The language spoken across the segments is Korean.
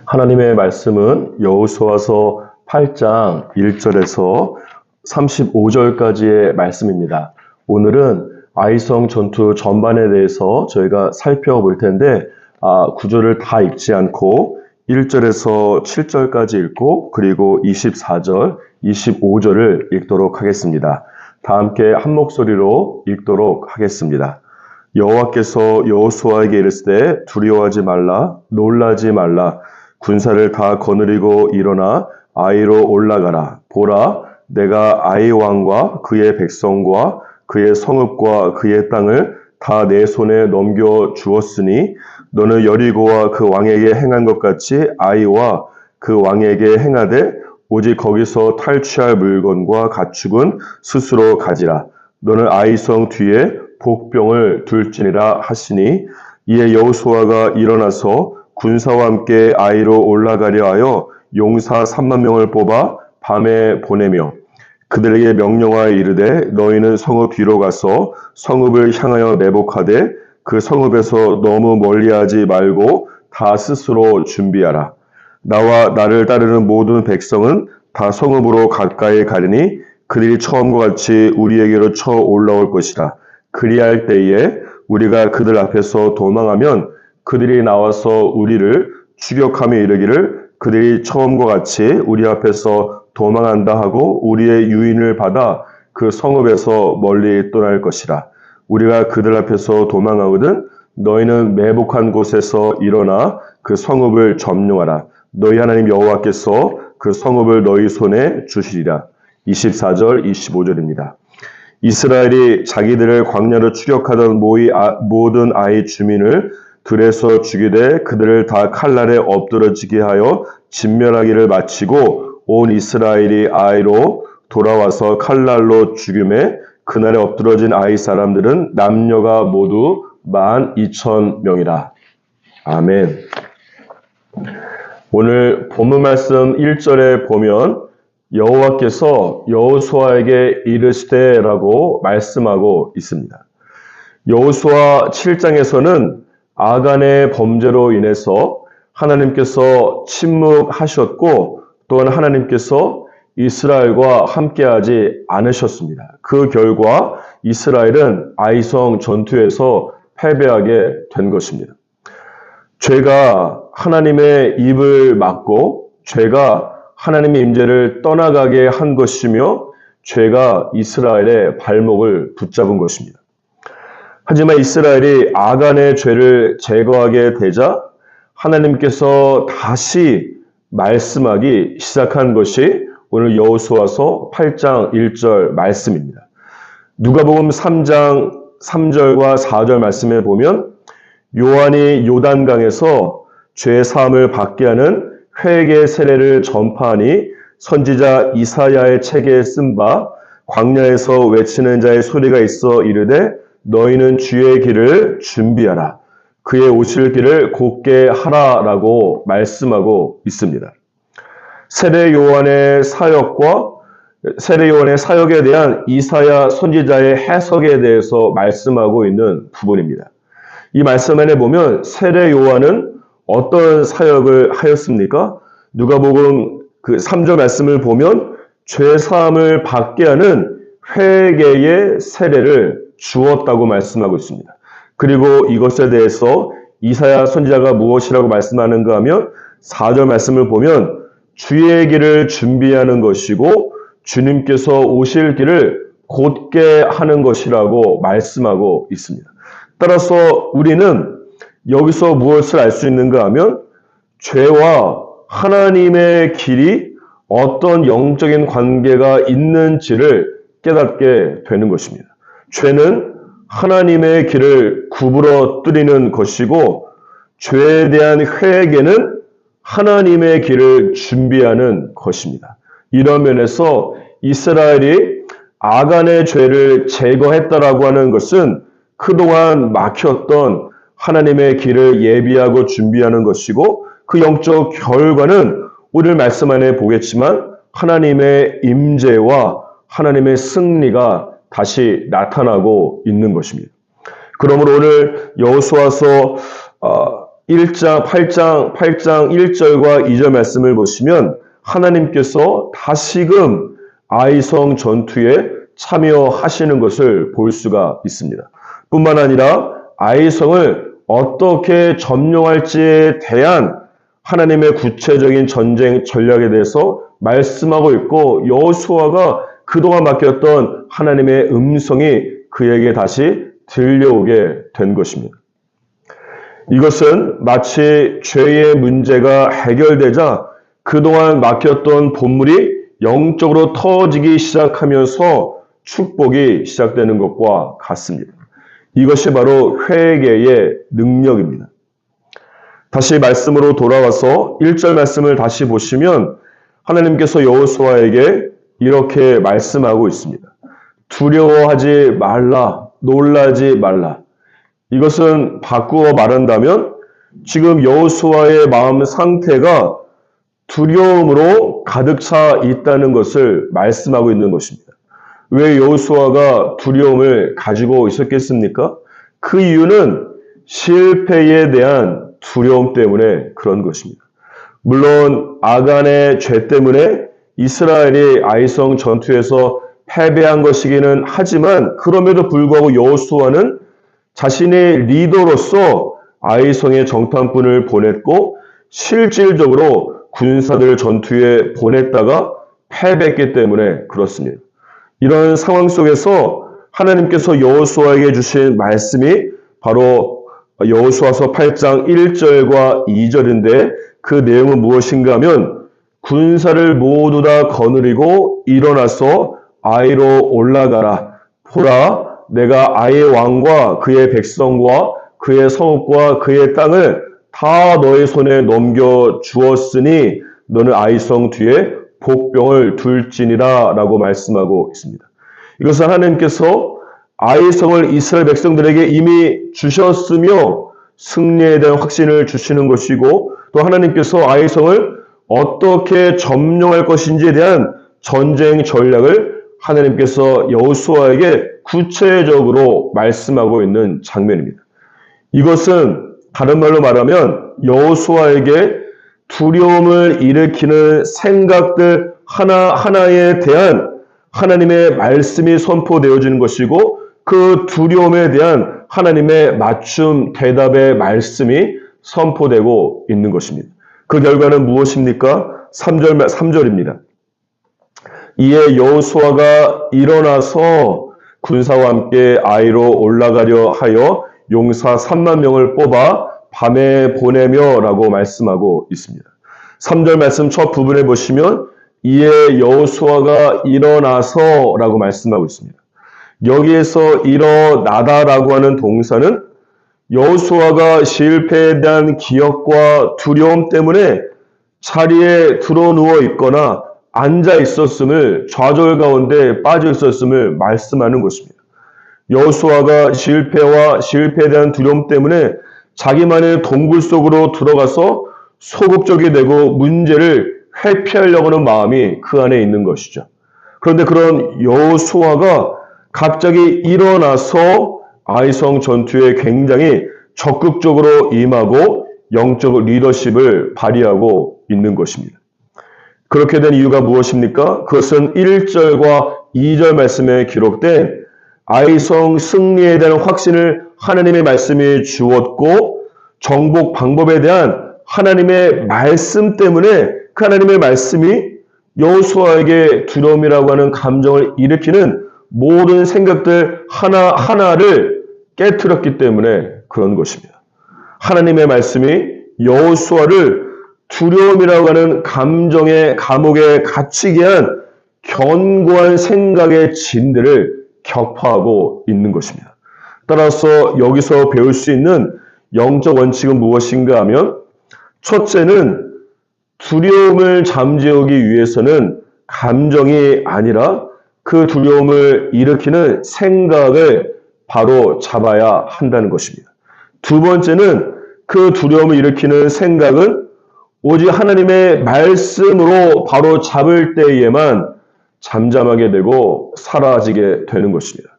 하나님의 말씀은 여호수아서 8장 1절에서 35절까지의 말씀입니다. 오늘은 아이성 전투 전반에 대해서 저희가 살펴볼 텐데 구절을 다 읽지 않고 1절에서 7절까지 읽고 그리고 24절, 25절을 읽도록 하겠습니다. 다 함께 한 목소리로 읽도록 하겠습니다. 여호와께서 여호수아에게 이르시되 두려워하지 말라, 놀라지 말라. 군사를 다 거느리고 일어나 아이로 올라가라. 보라, 내가 아이 왕과 그의 백성과 그의 성읍과 그의 땅을 다 내 손에 넘겨 주었으니 너는 여리고와 그 왕에게 행한 것 같이 아이와 그 왕에게 행하되 오직 거기서 탈취할 물건과 가축은 스스로 가지라. 너는 아이성 뒤에 복병을 둘지니라 하시니 이에 여호수아가 일어나서 군사와 함께 아이로 올라가려 하여 용사 3만 명을 뽑아 밤에 보내며 그들에게 명령하여 이르되 너희는 성읍 뒤로 가서 성읍을 향하여 매복하되 그 성읍에서 너무 멀리하지 말고 다 스스로 준비하라. 나와 나를 따르는 모든 백성은 다 성읍으로 가까이 가리니 그들이 처음과 같이 우리에게로 쳐 올라올 것이라. 그리할 때에 우리가 그들 앞에서 도망하면 그들이 나와서 우리를 추격하며 이르기를 그들이 처음과 같이 우리 앞에서 도망한다 하고 우리의 유인을 받아 그 성읍에서 멀리 떠날 것이라. 우리가 그들 앞에서 도망하거든 너희는 매복한 곳에서 일어나 그 성읍을 점령하라. 너희 하나님 여호와께서 그 성읍을 너희 손에 주시리라. 24절, 25절입니다. 이스라엘이 자기들을 광야로 추격하던 모든 아이 주민을 들에서 죽이되 그들을 다 칼날에 엎드러지게 하여 진멸하기를 마치고 온 이스라엘이 아이로 돌아와서 칼날로 죽임에 그날에 엎드러진 아이 사람들은 남녀가 모두 12,000명이라. 아멘. 오늘 본문 말씀 1절에 보면 여호와께서 여호수아에게 이르시되라고 말씀하고 있습니다. 여호수아 7장에서는 아간의 범죄로 인해서 하나님께서 침묵하셨고 또한 하나님께서 이스라엘과 함께하지 않으셨습니다. 그 결과 이스라엘은 아이성 전투에서 패배하게 된 것입니다. 죄가 하나님의 입을 막고 죄가 하나님의 임재를 떠나가게 한 것이며 죄가 이스라엘의 발목을 붙잡은 것입니다. 하지만 이스라엘이 아간의 죄를 제거하게 되자 하나님께서 다시 말씀하기 시작한 것이 오늘 여호수아서 8장 1절 말씀입니다. 누가복음 3장 3절과 4절 말씀에 보면 요한이 요단강에서 죄 사함을 받게 하는 회개 세례를 전파하니 선지자 이사야의 책에 쓴 바 광야에서 외치는 자의 소리가 있어 이르되 너희는 주의 길을 준비하라. 그의 오실 길을 곧게 하라라고 말씀하고 있습니다. 세례 요한의 사역에 대한 이사야 선지자의 해석에 대해서 말씀하고 있는 부분입니다. 이 말씀 안에 보면 세례 요한은 어떤 사역을 하였습니까? 누가복음 그 3절 말씀을 보면 죄 사함을 받게 하는 회개의 세례를 주었다고 말씀하고 있습니다. 그리고 이것에 대해서 이사야 선지자가 무엇이라고 말씀하는가 하면 4절 말씀을 보면 주의 길을 준비하는 것이고 주님께서 오실 길을 곧게 하는 것이라고 말씀하고 있습니다. 따라서 우리는 여기서 무엇을 알 수 있는가 하면 죄와 하나님의 길이 어떤 영적인 관계가 있는지를 깨닫게 되는 것입니다. 죄는 하나님의 길을 구부러뜨리는 것이고 죄에 대한 회개는 하나님의 길을 준비하는 것입니다. 이런 면에서 이스라엘이 아간의 죄를 제거했다라고 하는 것은 그동안 막혔던 하나님의 길을 예비하고 준비하는 것이고 그 영적 결과는 오늘 말씀 안에 보겠지만 하나님의 임재와 하나님의 승리가 다시 나타나고 있는 것입니다. 그러므로 오늘 여호수아서 8장 1절과 2절 말씀을 보시면 하나님께서 다시금 아이성 전투에 참여하시는 것을 볼 수가 있습니다. 뿐만 아니라 아이성을 어떻게 점령할지에 대한 하나님의 구체적인 전쟁 전략에 대해서 말씀하고 있고, 여호수아가 그동안 맡겼던 하나님의 음성이 그에게 다시 들려오게 된 것입니다. 이것은 마치 죄의 문제가 해결되자 그동안 맡겼던 본물이 영적으로 터지기 시작하면서 축복이 시작되는 것과 같습니다. 이것이 바로 회개의 능력입니다. 다시 말씀으로 돌아와서 1절 말씀을 다시 보시면 하나님께서 여호수아에게 이렇게 말씀하고 있습니다. 두려워하지 말라, 놀라지 말라. 이것은 바꾸어 말한다면 지금 여호수아의 마음 상태가 두려움으로 가득 차 있다는 것을 말씀하고 있는 것입니다. 왜 여호수아가 두려움을 가지고 있었겠습니까? 그 이유는 실패에 대한 두려움 때문에 그런 것입니다. 물론 아간의 죄 때문에 이스라엘이 아이성 전투에서 패배한 것이기는 하지만, 그럼에도 불구하고 여호수아는 자신의 리더로서 아이성의 정탐꾼을 보냈고 실질적으로 군사들 전투에 보냈다가 패배했기 때문에 그렇습니다. 이런 상황 속에서 하나님께서 여호수아에게 주신 말씀이 바로 여호수아서 8장 1절과 2절인데, 그 내용은 무엇인가 하면 군사를 모두 다 거느리고 일어나서 아이로 올라가라. 보라, 내가 아이의 왕과 그의 백성과 그의 성읍과 그의 땅을 다 너의 손에 넘겨 주었으니 너는 아이성 뒤에 복병을 둘지니라 라고 말씀하고 있습니다. 이것은 하나님께서 아이성을 이스라엘 백성들에게 이미 주셨으며 승리에 대한 확신을 주시는 것이고, 또 하나님께서 아이성을 어떻게 점령할 것인지에 대한 전쟁 전략을 하나님께서 여호수아에게 구체적으로 말씀하고 있는 장면입니다. 이것은 다른 말로 말하면 여호수아에게 두려움을 일으키는 생각들 하나하나에 대한 하나님의 말씀이 선포되어지는 것이고, 그 두려움에 대한 하나님의 맞춤 대답의 말씀이 선포되고 있는 것입니다. 그 결과는 무엇입니까? 3절입니다. 이에 여호수아가 일어나서 군사와 함께 아이로 올라가려 하여 용사 3만 명을 뽑아 밤에 보내며 라고 말씀하고 있습니다. 3절 말씀 첫 부분에 보시면 이에 여호수아가 일어나서 라고 말씀하고 있습니다. 여기에서 일어나다라고 하는 동사는 여호수아가 실패에 대한 기억과 두려움 때문에 자리에 드러누워 있거나 앉아 있었음을, 좌절 가운데 빠져 있었음을 말씀하는 것입니다. 여호수아가 실패와 실패에 대한 두려움 때문에 자기만의 동굴 속으로 들어가서 소극적이 되고 문제를 회피하려고 하는 마음이 그 안에 있는 것이죠. 그런데 그런 여호수아가 갑자기 일어나서 아이성 전투에 굉장히 적극적으로 임하고 영적 리더십을 발휘하고 있는 것입니다. 그렇게 된 이유가 무엇입니까? 그것은 1절과 2절 말씀에 기록된 아이성 승리에 대한 확신을 하나님의 말씀이 주었고, 정복 방법에 대한 하나님의 말씀 때문에 그 하나님의 말씀이 여호수아에게 두려움이라고 하는 감정을 일으키는 모든 생각들 하나하나를 깨트렸기 때문에 그런 것입니다. 하나님의 말씀이 여호수아를 두려움이라고 하는 감정의 감옥에 갇히게 한 견고한 생각의 진들을 격파하고 있는 것입니다. 따라서 여기서 배울 수 있는 영적 원칙은 무엇인가 하면, 첫째는 두려움을 잠재우기 위해서는 감정이 아니라 그 두려움을 일으키는 생각을 바로 잡아야 한다는 것입니다. 두 번째는 그 두려움을 일으키는 생각은 오직 하나님의 말씀으로 바로 잡을 때에만 잠잠하게 되고 사라지게 되는 것입니다.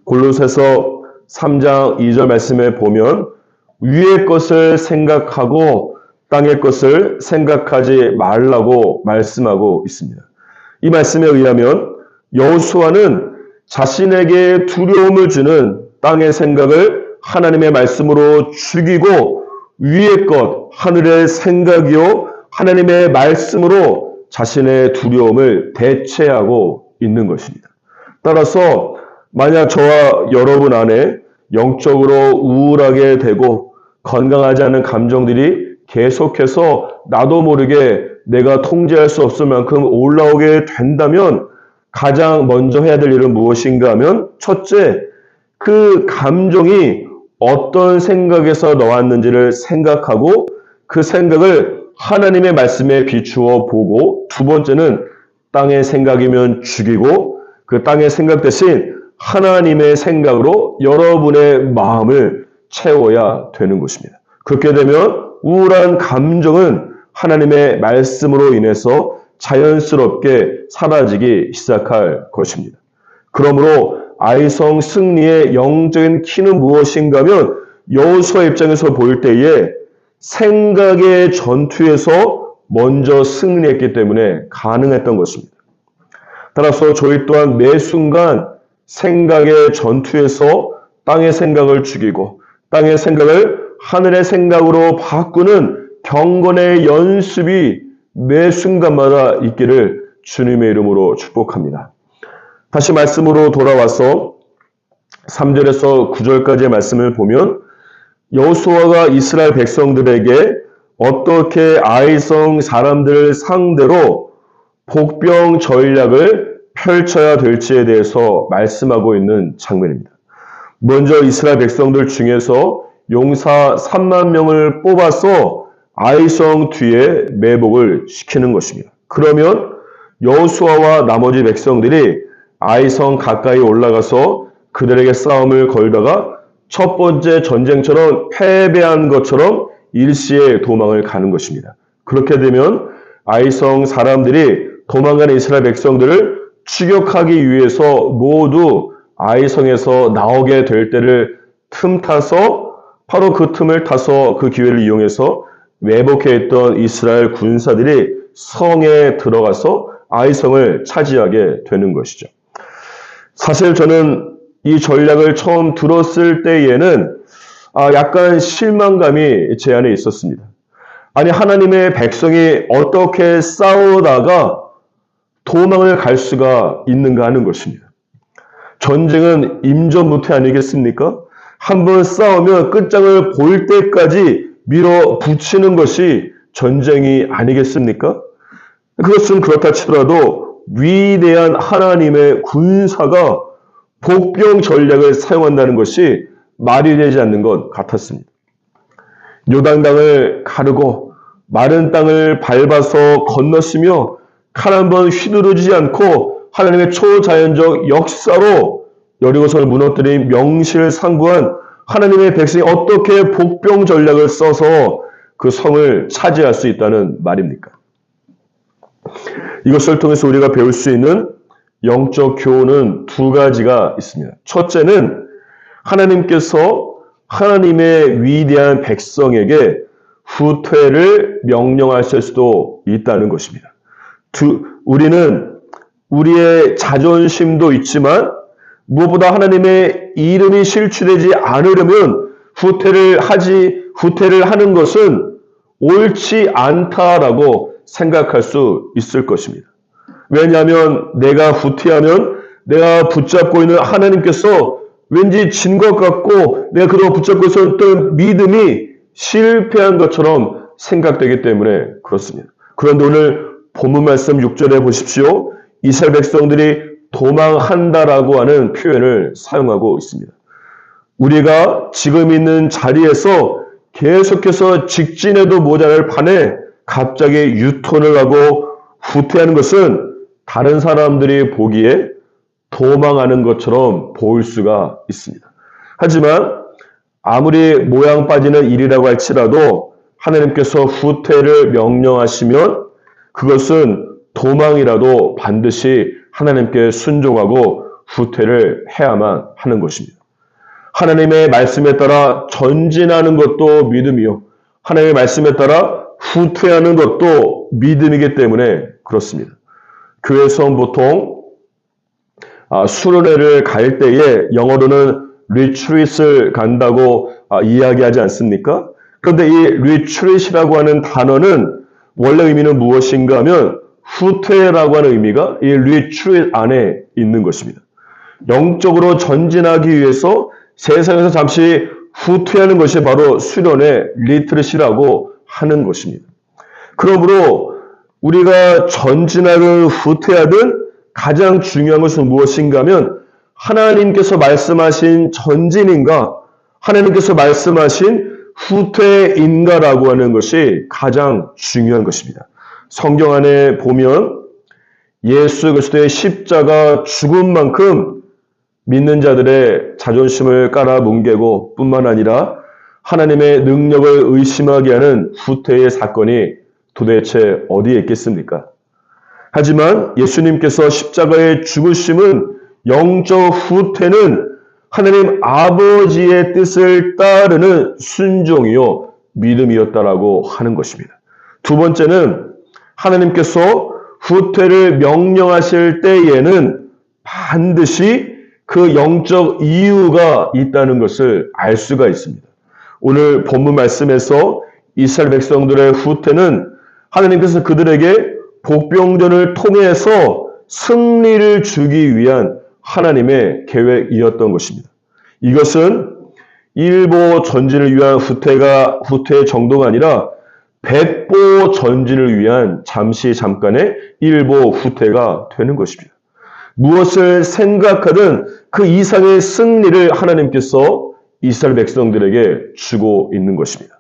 골로새서 3장 2절 말씀에 보면 위의 것을 생각하고 땅의 것을 생각하지 말라고 말씀하고 있습니다. 이 말씀에 의하면 여호수아는 자신에게 두려움을 주는 땅의 생각을 하나님의 말씀으로 죽이고 위의 것, 하늘의 생각이요 하나님의 말씀으로 자신의 두려움을 대체하고 있는 것입니다. 따라서 만약 저와 여러분 안에 영적으로 우울하게 되고 건강하지 않은 감정들이 계속해서 나도 모르게 내가 통제할 수 없을 만큼 올라오게 된다면 가장 먼저 해야 될 일은 무엇인가 하면 첫째, 그 감정이 어떤 생각에서 나왔는지를 생각하고 그 생각을 하나님의 말씀에 비추어 보고 두 번째는 땅의 생각이면 죽이고 그 땅의 생각 대신 하나님의 생각으로 여러분의 마음을 채워야 되는 것입니다. 그렇게 되면 우울한 감정은 하나님의 말씀으로 인해서 자연스럽게 사라지기 시작할 것입니다. 그러므로 아이성 승리의 영적인 키는 무엇인가 하면 여호수아 입장에서 볼 때에 생각의 전투에서 먼저 승리했기 때문에 가능했던 것입니다. 따라서 저희 또한 매 순간 생각의 전투에서 땅의 생각을 죽이고 땅의 생각을 하늘의 생각으로 바꾸는 경건의 연습이 매 순간마다 있기를 주님의 이름으로 축복합니다. 다시 말씀으로 돌아와서 3절에서 9절까지의 말씀을 보면 여호수아가 이스라엘 백성들에게 어떻게 아이성 사람들을 상대로 복병 전략을 펼쳐야 될지에 대해서 말씀하고 있는 장면입니다. 먼저 이스라엘 백성들 중에서 용사 3만 명을 뽑아서 아이성 뒤에 매복을 시키는 것입니다. 그러면 여호수아와 나머지 백성들이 아이성 가까이 올라가서 그들에게 싸움을 걸다가 첫 번째 전쟁처럼 패배한 것처럼 일시에 도망을 가는 것입니다. 그렇게 되면 아이성 사람들이 도망가는 이스라엘 백성들을 추격하기 위해서 모두 아이성에서 나오게 될 때를 틈타서 바로 그 틈을 타서 그 기회를 이용해서 매복해 있던 이스라엘 군사들이 성에 들어가서 아이성을 차지하게 되는 것이죠. 사실 저는 이 전략을 처음 들었을 때에는 약간 실망감이 제 안에 있었습니다. 아니, 하나님의 백성이 어떻게 싸우다가 도망을 갈 수가 있는가 하는 것입니다. 전쟁은 임전무태 아니겠습니까? 한번 싸우면 끝장을 볼 때까지 밀어붙이는 것이 전쟁이 아니겠습니까? 그것은 그렇다 치더라도 위대한 하나님의 군사가 복병 전략을 사용한다는 것이 말이 되지 않는 것 같았습니다. 요단강을 가르고 마른 땅을 밟아서 건넜으며 칼 한 번 휘두르지 않고 하나님의 초자연적 역사로 여리고성을 무너뜨린 명실상부한 하나님의 백성이 어떻게 복병 전략을 써서 그 성을 차지할 수 있다는 말입니까? 이것을 통해서 우리가 배울 수 있는 영적 교훈은 두 가지가 있습니다. 첫째는 하나님께서 하나님의 위대한 백성에게 후퇴를 명령하실 수도 있다는 것입니다. 우리는 우리의 자존심도 있지만 무엇보다 하나님의 이름이 실추되지 않으려면 후퇴를 하는 것은 옳지 않다라고 생각할 수 있을 것입니다. 왜냐하면 내가 후퇴하면 내가 붙잡고 있는 하나님께서 왠지 진 것 같고 내가 그동안 붙잡고 있었던 믿음이 실패한 것처럼 생각되기 때문에 그렇습니다. 그런데 오늘 본문 말씀 6절에 보십시오. 이스라엘 백성들이 도망한다라고 하는 표현을 사용하고 있습니다. 우리가 지금 있는 자리에서 계속해서 직진해도 모자랄 판에 갑자기 유턴을 하고 후퇴하는 것은 다른 사람들이 보기에 도망하는 것처럼 보일 수가 있습니다. 하지만 아무리 모양 빠지는 일이라고 할지라도 하나님께서 후퇴를 명령하시면 그것은 도망이라도 반드시 하나님께 순종하고 후퇴를 해야만 하는 것입니다. 하나님의 말씀에 따라 전진하는 것도 믿음이요. 하나님의 말씀에 따라 후퇴하는 것도 믿음이기 때문에 그렇습니다. 교회에서 보통 수련회를 갈 때에 영어로는 retreat을 간다고 이야기하지 않습니까? 그런데 이 retreat이라고 하는 단어는 원래 의미는 무엇인가 하면 후퇴라고 하는 의미가 이 retreat 안에 있는 것입니다. 영적으로 전진하기 위해서 세상에서 잠시 후퇴하는 것이 바로 수련의 리트릿이라고 하는 것입니다. 그러므로 우리가 전진하든 후퇴하든 가장 중요한 것은 무엇인가 하면 하나님께서 말씀하신 전진인가 하나님께서 말씀하신 후퇴인가라고 하는 것이 가장 중요한 것입니다. 성경 안에 보면 예수 그리스도의 십자가 죽은 만큼 믿는 자들의 자존심을 깔아뭉개고 뿐만 아니라 하나님의 능력을 의심하게 하는 후퇴의 사건이 도대체 어디에 있겠습니까? 하지만 예수님께서 십자가의 죽으심은 영적 후퇴는 하나님 아버지의 뜻을 따르는 순종이요 믿음이었다라고 하는 것입니다. 두 번째는 하나님께서 후퇴를 명령하실 때에는 반드시 그 영적 이유가 있다는 것을 알 수가 있습니다. 오늘 본문 말씀에서 이스라엘 백성들의 후퇴는 하나님께서 그들에게 복병전을 통해서 승리를 주기 위한 하나님의 계획이었던 것입니다. 이것은 일보 전진을 위한 후퇴의 정도가 아니라 백보 전진을 위한 잠깐의 일보 후퇴가 되는 것입니다. 무엇을 생각하든 그 이상의 승리를 하나님께서 이스라엘 백성들에게 주고 있는 것입니다.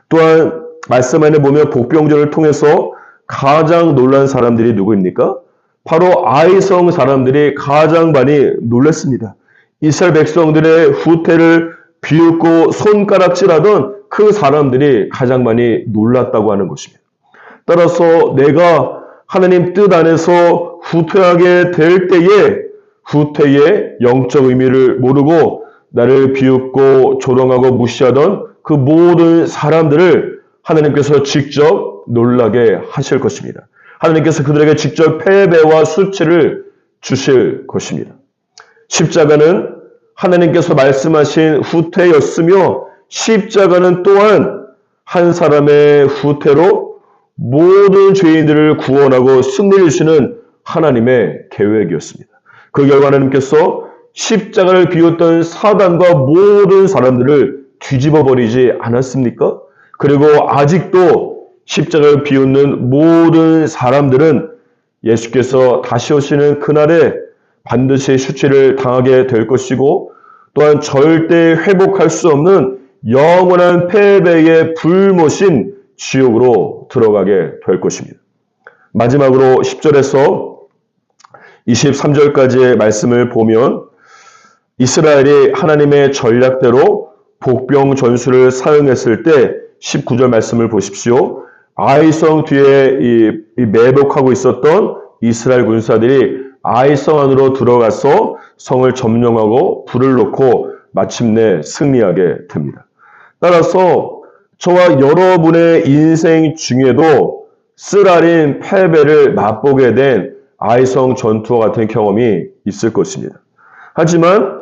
또한 말씀 안에 보면 복병전을 통해서 가장 놀란 사람들이 누구입니까? 바로 아이성 사람들이 가장 많이 놀랐습니다. 이스라엘 백성들의 후퇴를 비웃고 손가락질하던 그 사람들이 가장 많이 놀랐다고 하는 것입니다. 따라서 내가 하나님 뜻 안에서 후퇴하게 될 때에 후퇴의 영적 의미를 모르고 나를 비웃고 조롱하고 무시하던 그 모든 사람들을 하나님께서 직접 놀라게 하실 것입니다. 하나님께서 그들에게 직접 패배와 수치를 주실 것입니다. 십자가는 하나님께서 말씀하신 후퇴였으며 십자가는 또한 한 사람의 후퇴로 모든 죄인들을 구원하고 승리를 주시는 하나님의 계획이었습니다. 그 결과 하나님께서 십자가를 비웃던 사단과 모든 사람들을 뒤집어 버리지 않았습니까? 그리고 아직도 십자가를 비웃는 모든 사람들은 예수께서 다시 오시는 그날에 반드시 수치를 당하게 될 것이고 또한 절대 회복할 수 없는 영원한 패배의 불모신 지옥으로 들어가게 될 것입니다. 마지막으로 10절에서 23절까지의 말씀을 보면 이스라엘이 하나님의 전략대로 복병 전술을 사용했을 때 19절 말씀을 보십시오. 아이성 뒤에 매복하고 있었던 이스라엘 군사들이 아이성 안으로 들어가서 성을 점령하고 불을 놓고 마침내 승리하게 됩니다. 따라서 저와 여러분의 인생 중에도 쓰라린 패배를 맛보게 된 아이성 전투와 같은 경험이 있을 것입니다. 하지만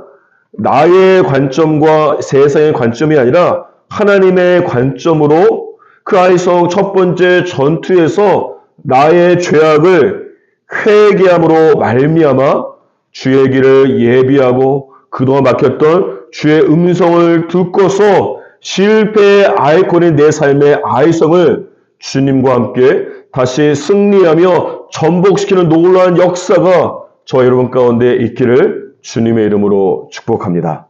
나의 관점과 세상의 관점이 아니라 하나님의 관점으로 그 아이성 첫 번째 전투에서 나의 죄악을 회개함으로 말미암아 주의 길을 예비하고 그동안 막혔던 주의 음성을 듣고서 실패의 아이콘인 내 삶의 아이성을 주님과 함께 다시 승리하며 전복시키는 놀라운 역사가 저와 여러분 가운데 있기를 주님의 이름으로 축복합니다.